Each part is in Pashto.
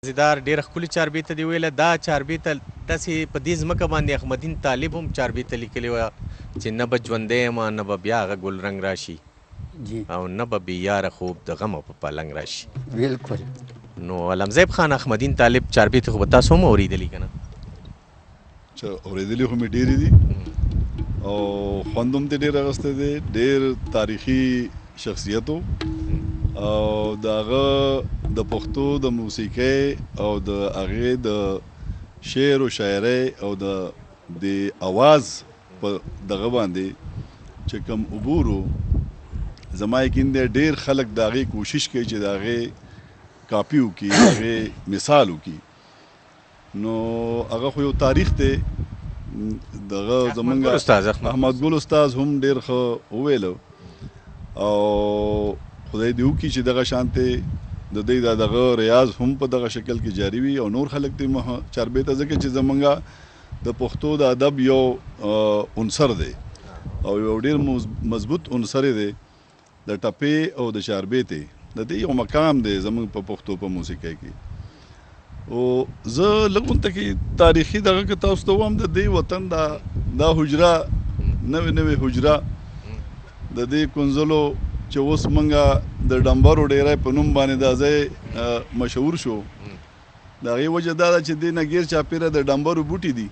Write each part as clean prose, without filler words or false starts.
زیدار ډېره ښکلې چاربیته دې ویله. دا چاربیته داسې په دې ځمکه باندې احمدین طالب هم چاربیته لیکلې وه چې نه به ژوندی یم نه به بیا هغه ګلرنګ راشي او نه به بېیاره خوب د غمه په پلنګ راشي. بالکل. نو علمزیب خان احمدین طالب چاربیتې خو به تاسو هم اورېدلي که نه؟ اورېدلي خو مې ډېرې دي او خوند هم ترې ډېر اخیستی دی. ډېر تاریخي شخصیت و او د هغه د پښتو د موسیقۍ او د هغې د شعر و شاعرۍ او د اواز په دغه باندې چې کوم عبور و زما یقین دی ډېر خلک د هغې کوشش کوي چې د هغې کاپي وکړي د هغې مثال وکړي. نو هغه خو یو تاریخ دی. دغه زمونږ احمد ګل استاذ هم ډېر ښه وویلو او خدای دې وکړي چې دغه شانتې د دوی دغه ریاض هم په دغه شکل کې جاري وي او نور خلک دې چاربیته ځکه چې زمونږ د پښتو د ادب یو عنصر دی او یو ډېر مضبوط عنصر دی د ټپې او د چاربیتې د دې یو مقام دی زمونږ په پښتو په موسیقۍ کې. او زه لږ غونته کې تاریخي دغه که تاسو ته ووایم د دې وطن دا حجره نوې نوې حجره د دې کنځلو چې اوس موږ د ډمبرو ډیری په نوم باندې دا ځای مشهور شو د هغې وجه دا ده چې دې نه ګیر چاپېره د ډمبرو بوټي دي.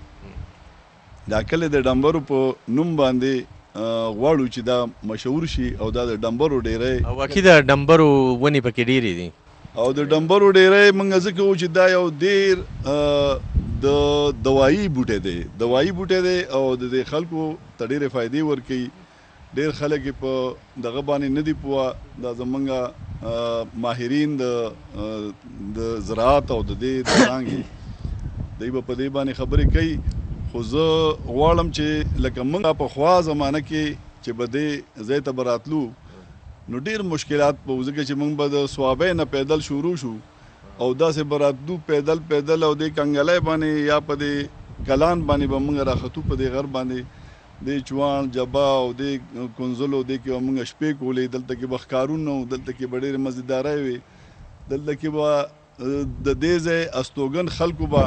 دا کلی د ډمبرو په نوم باندې غواړو چې دا مشهور شي او دا د ډمبرو ډیری او واقعي د ډمبرو ونې پکې ډېرې دي او د ډمبرو ډیری موږ ځکه وو چې دا یو ډېر د دوایي بوټی دی دوایي بوټی دی او د دې خلکو ته ډېرې فایدې ورکوي. ډېر خلک یې په دغه باندې نه دي پوه. دا زمونږ ماهرین د زراعت او د دې د څانګې دوی به په دې باندې خبرې کوي. خو زه غواړم چې لکه موږ پخوا زمانه کې چې به دې ځای ته به راتلو نو ډېر مشکلات به وو ځکه چې موږ به د صوابۍ نه پیدل شروع شو او داسې به راتلو پیدل پیدل او دې کنګلی باندې یا په دې کلان باندې به موږ راختو په دې غر باندې د چوان جبا او د کنځلو د کې موږ شپې کولې. دلته کې به ښکارونه و دلته کې به ډېرې مزیدارۍ وې. دلته کې به د دې ځای استوګن خلکو به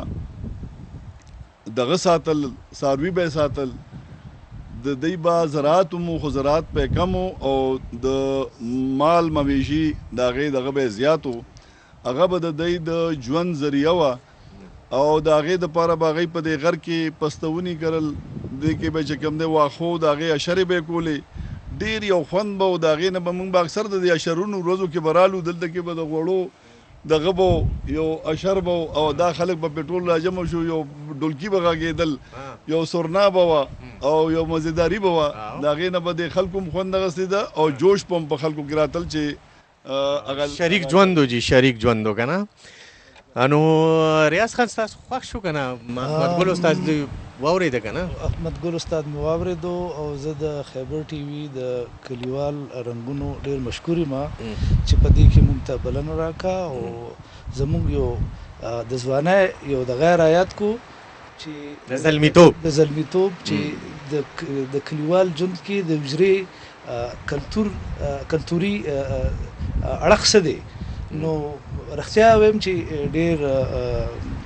دغه ساتل څاروي به یې ساتل د دوی به زراعت مو خو زراعت به یې کم او د مال مویشي د هغې دغه به یې زیات و. هغه به د دوی د ژوند ذریعه وه او د هغې دپاره به هغوی په دې غر کې پستوني کرل دې کې به چې کوم دی واښو د هغې اشرې به یې کولې. ډېر یو خوند به و د هغې نه به موږ به اکثر د دې اشرونو ورځو کې به رالو. دلته کې به د غوړو دغه به یو اشر به او دا خلک به پې ټول راجمع شو. یو ډولکي به غږېدل یو سرنا به وه او یو مزیداري به وه. د هغې نه به د خلکو هم خوند اخیستی ده او جوش به هم په خلکو کې راتل چې شریک ژوند و جي شریک ژوند و که نه. نو ریاض خان ستاسو خوښ شو که نه؟ احمد ګل استاد واورېده که نه؟ احمد ګل استاد مې واورېدو او زه د خیبر ټي وي د کلیوال رنګونو ډېر مشکور یم چې په دې کې موږ ته بلنه راکړه او زموږ یو د ځوانۍ یو د غیر آیات کو چې د زلمیتوب چې د کلیوال ژوند کې د حجرې کلتوري اړخ څه دی. نو رښتیا وایم چې ډېر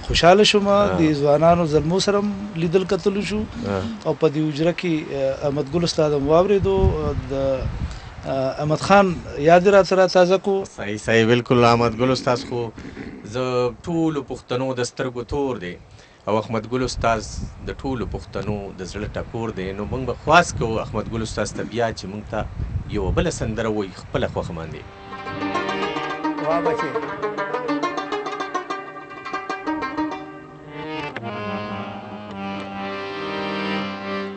خوشحاله شوم. د ځوانانو زلمو سره هم لیدل کتلو شو او په دې حجره کې احمد ګل استاد هم واورېدو. د احمد خان یاد راته را تازه کو. صحیح بالکل. احمد ګل استاد خو زه ټولو پښتنو د سترګو تور دی او احمد ګل استاد د ټولو پښتنو د زړه ټکور دی. نو موږ به خواست کوو احمد ګل استاد ته بیا چې موږ ته یوه بله سندره وایي خپله خوښه باندې. واه بچې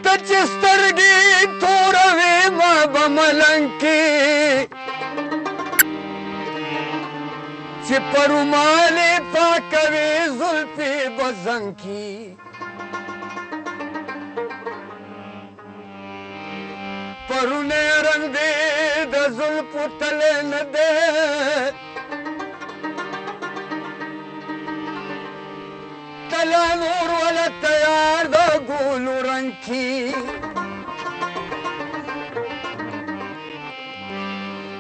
ته چې سترګې توروې ما به ملنګ کې چې په رومالې پاکوې زلفې به زنګ کې پرونه رنګ دې د زلفو تلې نه دی تلا نور والا تیار د ګلو رنګ کې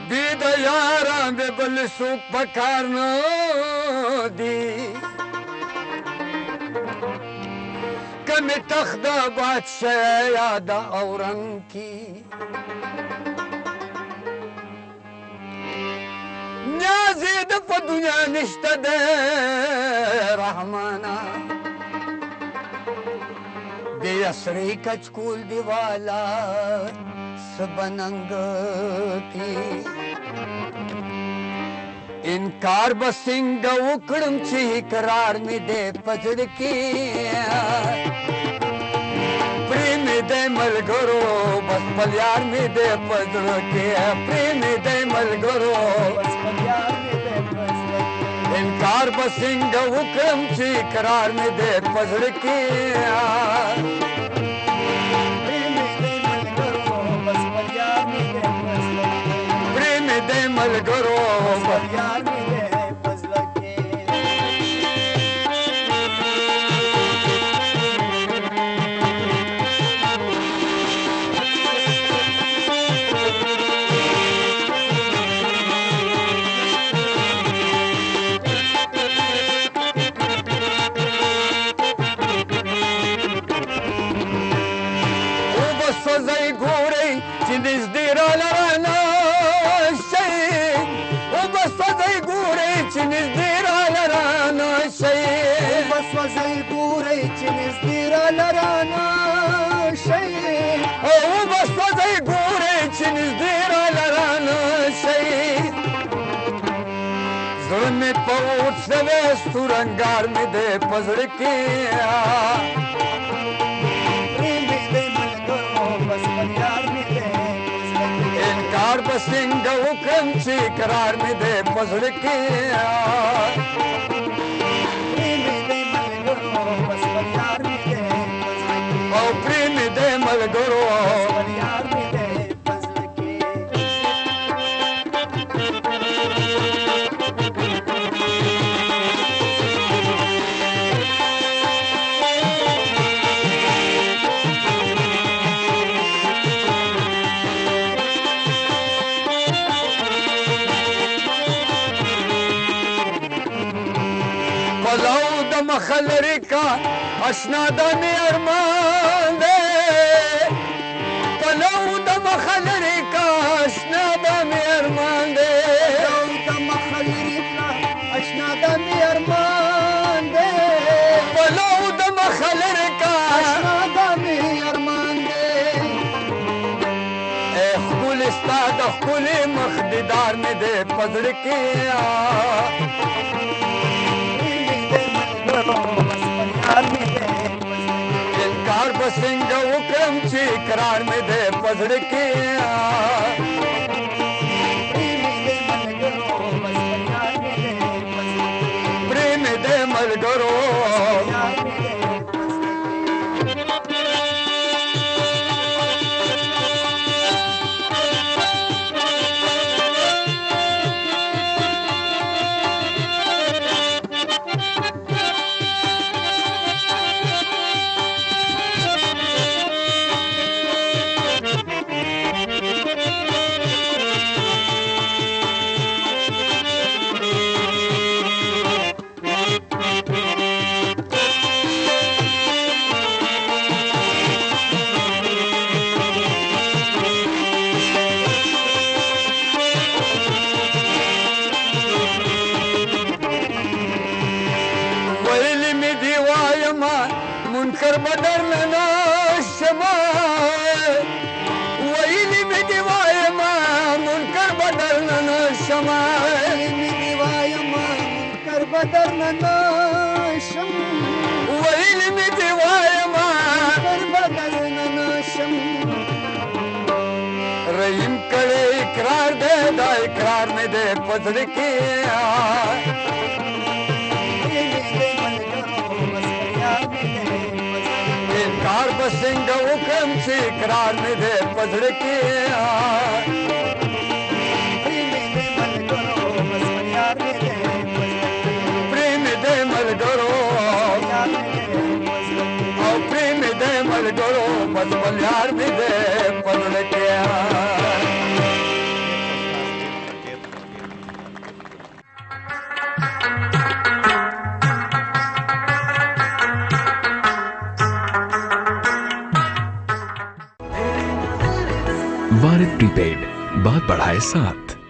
بې د یاره بې بل څوک په کار نه دي में तख्ता बादशाह याद औरंग की न्याज़िद प दुनिया निश्ता दे रहमाना दे असरी कचकूल दिवाला सबनंग की इनकार बसिंग उकड़म ची करार में दे पजड़ की प्रेम दे मलगरो बस पल्यार में दे पजड़ के प्रेम दे मलगरो बस पल्यार में दे पजड़ इनकार बसिंग उकड़म ची करार में दे पजड़ की प्रेम दे मलगरो बस पल्यार में दे पजड़ प्रेम दे मलगरो यार मेरे फजल के ओ बस सजाई घोड़े चिंदिस देरा लराना Çiniz diralarana şey Bas vazay gure çiniz diralarana şey Bas vazay gure çiniz diralarana şey Zulme pavut seve surangar me de pazar ke Prem de malgaro bas paryar me de इनकार बसिंग उकरम ची करार में दे पजड़ के प्रेम दे मलगरो यार में दे पजड़ के मखलरी का अशना दाने अरमान दे पलऊ दम खलरी का अशना दाने अरमान दे दम खलरी का अशना दाने अरमान दे पलऊ दम खलरी का अशना दाने अरमान दे ए खुलिस्ताद खुली मखदीदार में दे पजड़ के इनकार बसिंग उकरम ची करार में दे पजड़ के प्रेम दे मलगरो मुनकर बदर ना शमा वैली में दिवाय मां मुनकर बदर ना शमा में दिवाय मां मुनकर बदर ना शम वैली में दिवाय मां मुनकर बदर ना शम रहीम करे इकरार दे दा इकरार में दे पजड़ के इनकार बसिंग उकरम ची करार में दे पजड़ के प्रेम दे मलगरो प्रेम दे मलगरो बस मल्यार में दे पजड़ के वारिद प्रीपेड, बात बढ़ाए साथ।